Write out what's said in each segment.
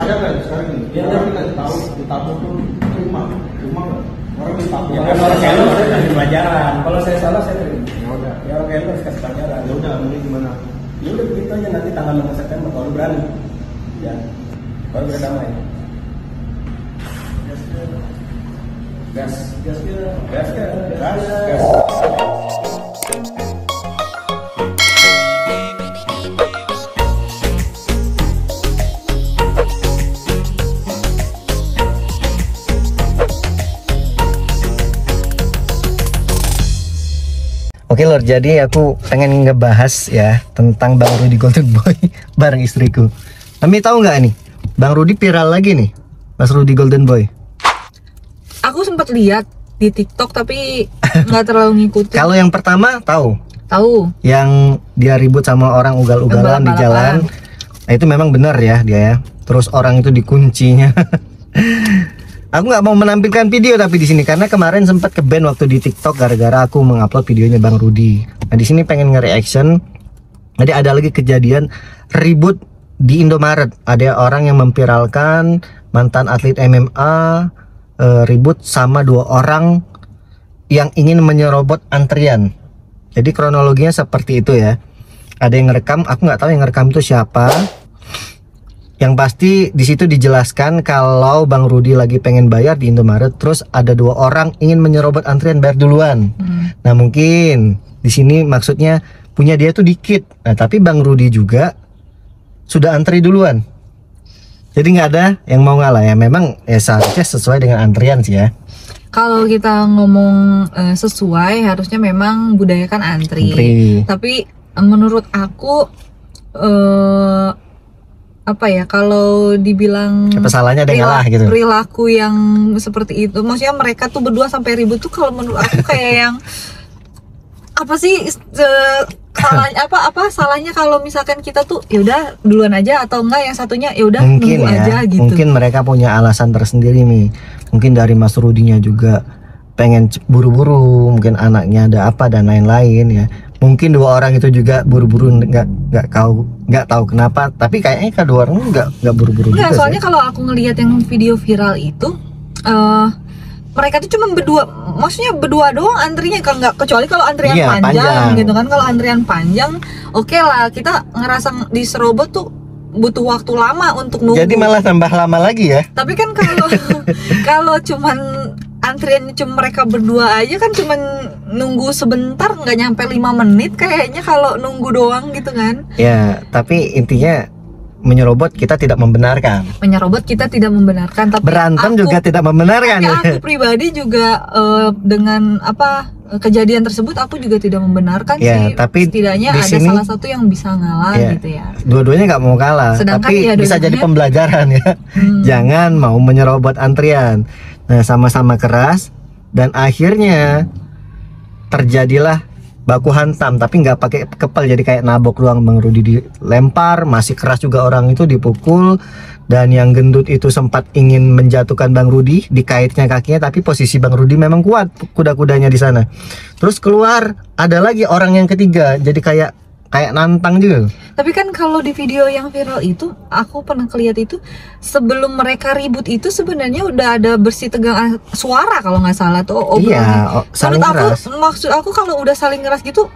Ada nggak sekarang ini? Ya, orang kita tahu ditamu tuh terima nggak? Orang ditamu. Ya, kalau saya kasih pelajaran. Kalau saya salah saya terima. Ya udah. Ya orang kayak harus kasih pelajaran. Ya udah, ini gimana? Ya udah begitu aja, nanti tanggal 5 September baru berani. Ya, baru berdamai. Gas. Oke Lord, jadi aku pengen ngebahas ya tentang Bang Rudy Golden Boy bareng istriku. Kami tahu nggak nih, Bang Rudy viral lagi nih, Mas Rudy Golden Boy. Aku sempat lihat di TikTok tapi nggak terlalu ngikutin. Kalau yang pertama tahu, yang dia ribut sama orang ugal-ugalan di jalan. Nah, itu memang benar ya dia ya. Terus orang itu dikuncinya. Aku nggak mau menampilkan video tapi di sini karena kemarin sempat ke-ban waktu di TikTok gara-gara aku mengupload videonya Bang Rudy. Nah di sini pengen nge-reaction. Jadi ada lagi kejadian ribut di Indomaret. Ada orang yang memviralkan mantan atlet MMA ribut sama 2 orang yang ingin menyerobot antrian. Jadi kronologinya seperti itu ya. Ada yang ngerekam, aku nggak tahu yang ngerekam itu siapa. Yang pasti di situ dijelaskan kalau Bang Rudy lagi pengen bayar di Indomaret, terus ada 2 orang ingin menyerobot antrian bayar duluan. Nah mungkin di sini maksudnya punya dia tuh dikit. Nah tapi Bang Rudy juga sudah antri duluan. Jadi nggak ada yang mau ngalah ya. Memang ya seharusnya sesuai dengan antrian sih ya. Kalau kita ngomong sesuai, harusnya memang budayakan antri. Tapi menurut aku apa ya, kalau dibilang salahnya ada yang ngalah gitu. Perilaku yang seperti itu, maksudnya mereka tuh berdua sampai ribut tuh kalau menurut aku kayak yang apa sih salahnya salahnya kalau misalkan kita tuh ya udah duluan aja, atau enggak yang satunya ya udah nunggu ya, aja gitu. Mungkin mereka punya alasan tersendiri nih. Mungkin dari Mas Rudy-nya juga pengen buru-buru, mungkin anaknya ada apa dan lain-lain ya. Mungkin 2 orang itu juga buru-buru, nggak tahu kenapa, tapi kayaknya kedua orang nggak buru-buru juga. Soalnya kalau aku ngelihat yang video viral itu mereka tuh cuma berdua, maksudnya berdua doang antrinya, nggak, kecuali kalau antrian panjang gitu kan. Kalau antrian panjang oke lah, kita ngerasa diserobot tuh butuh waktu lama untuk nunggu. Jadi malah tambah lama lagi ya. Tapi kan kalau cuman antrian cuma mereka berdua aja kan, cuman nunggu sebentar, nggak nyampe 5 menit kayaknya kalau nunggu doang gitu kan. Ya, tapi intinya menyerobot kita tidak membenarkan. Menyerobot kita tidak membenarkan, tapi berantem juga tidak membenarkan. Aku pribadi juga dengan kejadian tersebut aku juga tidak membenarkan ya, sih. Tapi setidaknya ada salah satu yang bisa ngalah gitu ya. Dua-duanya nggak mau kalah, sedangkan tapi ya bisa jadi pembelajaran ya. Jangan mau menyerobot antrian. Nah sama-sama keras dan akhirnya terjadilah baku hantam, tapi nggak pakai kepal, jadi kayak nabok doang. Bang Rudy dilempar, masih keras juga orang itu dipukul, dan yang gendut itu sempat ingin menjatuhkan Bang Rudy, dikaitnya kakinya, tapi posisi Bang Rudy memang kuat kuda-kudanya di sana. Terus keluar ada lagi orang yang ketiga, jadi kayak nantang juga. Tapi kan kalau di video yang viral itu, aku pernah lihat itu sebelum mereka ribut itu sebenarnya udah ada bersih tegang suara kalau nggak salah tuh obrolan. Iya, saling keras. Maksud aku kalau udah saling keras gitu,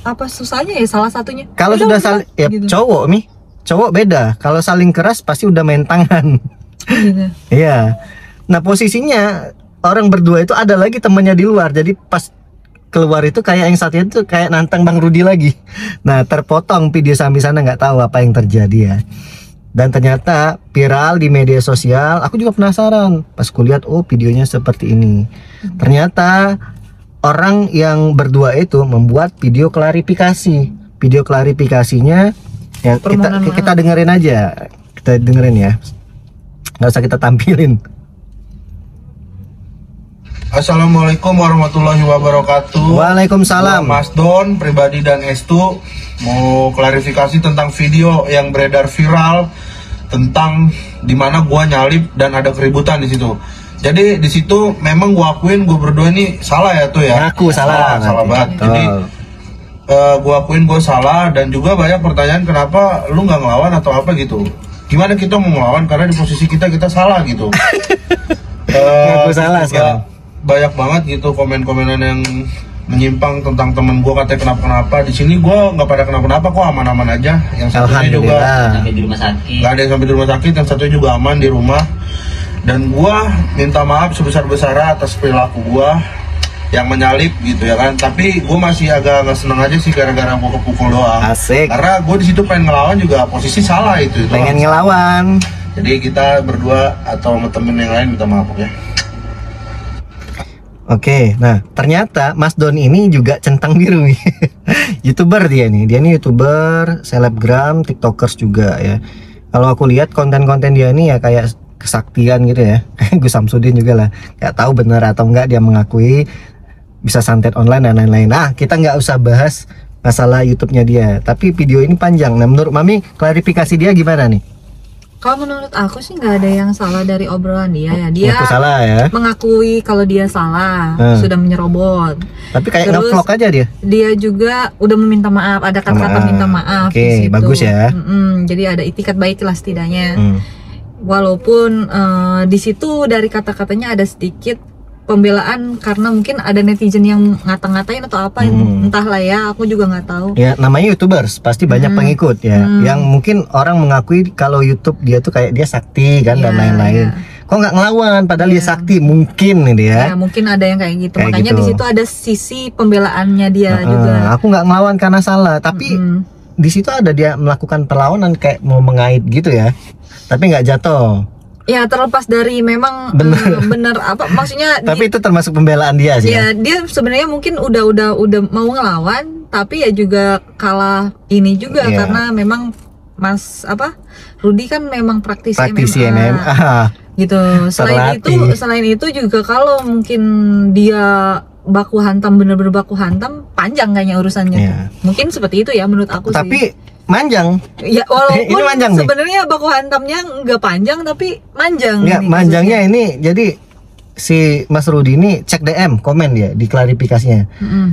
apa susahnya ya salah satunya? Kalau sudah saling ya gitu. Cowok beda. Kalau saling keras pasti udah main tangan. Gitu. Iya. Nah posisinya orang berdua itu ada lagi temennya di luar, jadi pas keluar itu kayak yang satunya itu kayak nantang Bang Rudy lagi. Nah terpotong video sampai sana, nggak tahu apa yang terjadi ya. Dan ternyata viral di media sosial. Aku juga penasaran pas kulihat, oh videonya seperti ini. Ternyata orang yang berdua itu membuat video klarifikasi. Video klarifikasinya ya kita dengerin aja. Kita dengerin ya, nggak usah kita tampilin. Assalamualaikum warahmatullahi wabarakatuh. Waalaikumsalam. Mas Don, pribadi dan Estu mau klarifikasi tentang video yang beredar viral tentang dimana gua nyalip dan ada keributan di situ. Jadi di situ memang gua akuin gua berdua ini salah ya tuh ya. Aku salah banget. Jadi gua akuin gua salah, dan juga banyak pertanyaan kenapa lu nggak ngelawan atau apa gitu. gimana kita mau melawan karena di posisi kita salah gitu. Ngaku salah sekarang. Banyak banget gitu komen-komenan yang menyimpang tentang temen gue katanya kenapa-kenapa. Di sini gue nggak pada kenapa-kenapa kok, aman-aman aja. Yang satunya juga sampai di rumah sakit. Nggak ada yang sampai di rumah sakit, yang satunya juga aman di rumah. Dan gue minta maaf sebesar-besarnya atas perilaku gue yang menyalip gitu ya kan. Tapi gue masih agak nggak seneng aja sih gara-gara gue kepukul doang. Asik. Karena gue di situ pengen ngelawan juga posisi salah itu. Pengen ngelawan. Jadi kita berdua atau temen yang lain minta maaf ya. Oke, nah ternyata Mas Don ini juga centang biru nih. YouTuber dia nih YouTuber, selebgram, tiktokers juga ya. Kalau aku lihat konten-konten dia ini ya kayak kesaktian gitu ya. Gus Samsudin juga lah. Gak tahu benar atau enggak dia mengakui bisa santet online dan lain-lain. Nah kita nggak usah bahas masalah YouTube-nya dia. Tapi video ini panjang. Nah menurut Mami klarifikasi dia gimana nih? Kalau menurut aku sih nggak ada yang salah dari obrolan dia ya. Dia Ngaku salah ya. mengakui kalau dia salah, sudah menyerobot. Tapi kayak Terus, nge-vlog aja dia. Dia juga udah meminta maaf, ada kata-kata minta maaf. Oke, di situ. bagus ya. Jadi ada itikat baik lah setidaknya. Walaupun di situ dari kata-katanya ada sedikit pembelaan karena mungkin ada netizen yang ngata-ngatain atau apa, entahlah ya, aku juga nggak tahu. Ya namanya YouTubers pasti banyak pengikut ya, yang mungkin orang mengakui kalau YouTube dia tuh kayak dia sakti kan dan lain-lain. Kok nggak ngelawan padahal dia sakti, mungkin ini ya. Ya mungkin ada yang kayak gitu. Kayak Makanya gitu. di situ ada sisi pembelaannya dia juga. Aku nggak ngelawan karena salah, tapi di situ ada dia melakukan perlawanan kayak mau mengait gitu ya, tapi nggak jatuh. Ya terlepas dari memang bener apa maksudnya. Tapi itu termasuk pembelaan dia sih. Ya dia sebenarnya mungkin udah mau ngelawan, tapi ya juga kalah ini juga karena memang Mas Rudi kan memang praktisi MMA. Gitu. Selain itu juga kalau mungkin dia baku hantam, bener-bener baku hantam, panjang kayaknya urusannya. Mungkin seperti itu ya menurut aku sih. Tapi manjang. Ya walaupun sebenarnya baku hantamnya nggak panjang tapi manjang. Nggak, manjangnya ini jadi si Mas Rudi ini cek DM komen dia di klarifikasinya.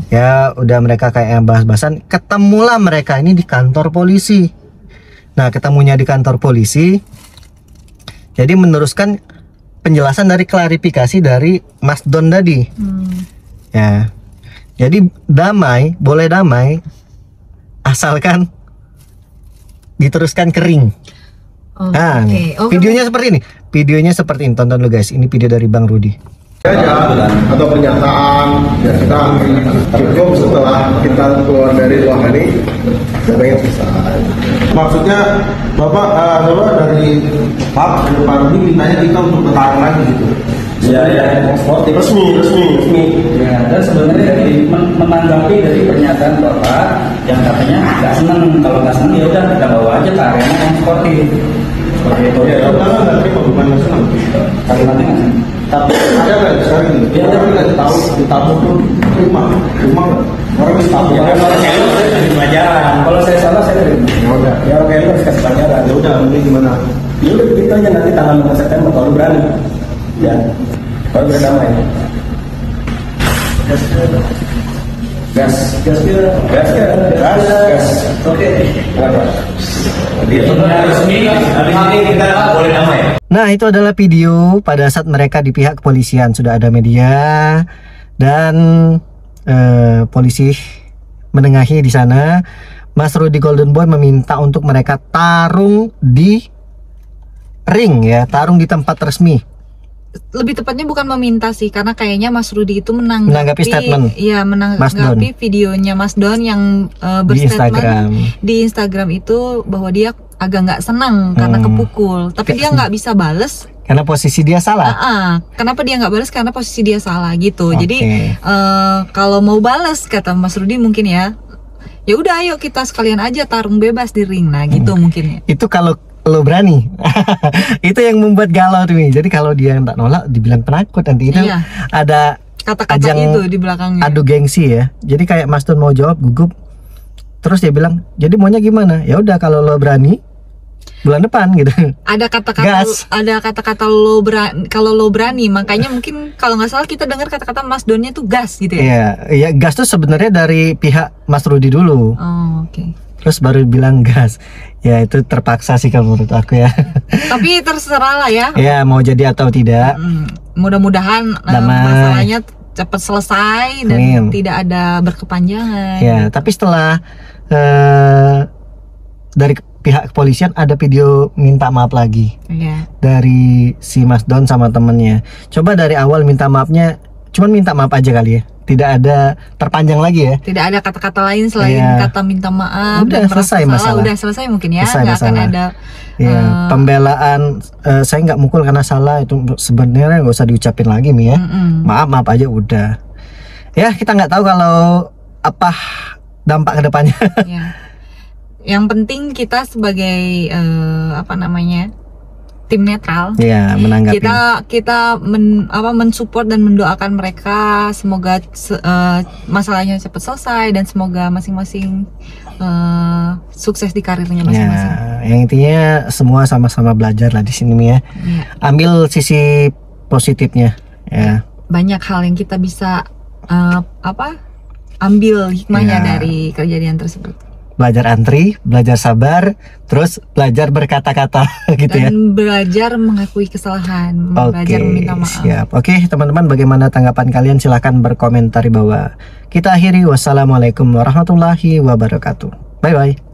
Ya udah mereka kayak bahas-bahasan, ketemulah mereka ini di kantor polisi. Nah ketemunya di kantor polisi, jadi meneruskan penjelasan dari klarifikasi dari Mas Don tadi. Ya jadi boleh damai asalkan diteruskan kering. Videonya seperti ini. Videonya seperti ini, tonton lu guys. Ini video dari Bang Rudi. Atau pernyataan ya kita cukup setelah kita keluar dari ruangan ini, sebenarnya selesai. Maksudnya Bapak dari Pak Rudi mintanya kita untuk bertahan lagi gitu. Ya, resmi. Ya, dan sebenarnya dari menanggapi dari pernyataan Bapak yang katanya nggak senang, kalau nggak senang ya udah kita bawa aja ke arena yang sportif. Seperti itu. Ya, kita nggak terima, bukan nggak senang. Kalimatnya nggak senang. Tapi ada nggak sekarang ini? Ya, tapi nggak tahu ditabuk tuh terima orang ditabuk. Ya, kalau saya kasih pelajaran. Kalau saya salah saya terima. Ya udah. Ya oke, lu harus kasih pelajaran. Ya udah, ini gimana? Ya udah begitu aja, nanti tanggal 5 September kalau lu berani. Ya, kalau berdamai. Gas. Oke. Resmi, hari ini kita boleh damai. Nah itu adalah video pada saat mereka di pihak kepolisian, sudah ada media dan polisi menengahi di sana. Mas Rudi Golden Boy meminta untuk mereka tarung di ring ya, tarung di tempat resmi. Lebih tepatnya bukan meminta sih, karena kayaknya Mas Rudi itu menanggapi statement. Iya, menanggapi videonya Mas Don yang berstatement di Instagram itu bahwa dia agak nggak senang karena kepukul, tapi dia nggak bisa bales karena posisi dia salah. Kenapa dia nggak balas? Karena posisi dia salah gitu. Jadi kalau mau balas kata Mas Rudi mungkin ya udah ayo kita sekalian aja tarung bebas di ring. Nah gitu mungkin ya. Itu kalau lo berani. Itu yang membuat galau tuh nih. Jadi kalau dia nggak nolak dibilang penakut, nanti itu ada kata-kata itu di belakangnya. Adu gengsi ya. Jadi kayak Mas Don mau jawab gugup, terus dia bilang jadi maunya gimana? Ya udah kalau lo berani bulan depan gitu. Ada kata-kata lo berani, kalau lo berani, makanya mungkin kalau nggak salah kita dengar kata-kata Mas Donnya tuh gas gitu ya. Iya, gas tuh sebenarnya dari pihak Mas Rudi dulu. Oke. terus baru bilang gas. Ya itu terpaksa sih kalau menurut aku ya. Tapi terserah lah ya. Ya mau jadi atau tidak. Mudah-mudahan masalahnya cepat selesai dan tidak ada berkepanjangan. Ya, tapi setelah dari pihak kepolisian ada video minta maaf lagi. Dari si Mas Don sama temennya. Coba dari awal minta maafnya cuman minta maaf aja kali ya. Tidak ada terpanjang lagi ya. Tidak ada kata-kata lain selain kata minta maaf. Udah selesai masalah. Udah selesai mungkin ya. Nggak akan ada pembelaan. Saya nggak mukul karena salah, itu sebenarnya nggak usah diucapin lagi nih ya. Maaf aja udah. Ya kita nggak tahu kalau apa dampak kedepannya. Yang penting kita sebagai tim netral, menanggapi. Kita mensupport dan mendoakan mereka, semoga masalahnya cepat selesai dan semoga masing-masing sukses di karirnya masing-masing. Yang intinya semua sama-sama belajar lah di sini ya. Ambil sisi positifnya. Banyak hal yang kita bisa ambil hikmahnya dari kejadian tersebut. Belajar antri, belajar sabar, terus belajar berkata-kata gitu ya. Dan belajar mengakui kesalahan, belajar meminta maaf. Siap. Oke, teman-teman, bagaimana tanggapan kalian? Silahkan berkomentar di bawah. Kita akhiri. Wassalamualaikum warahmatullahi wabarakatuh. Bye-bye.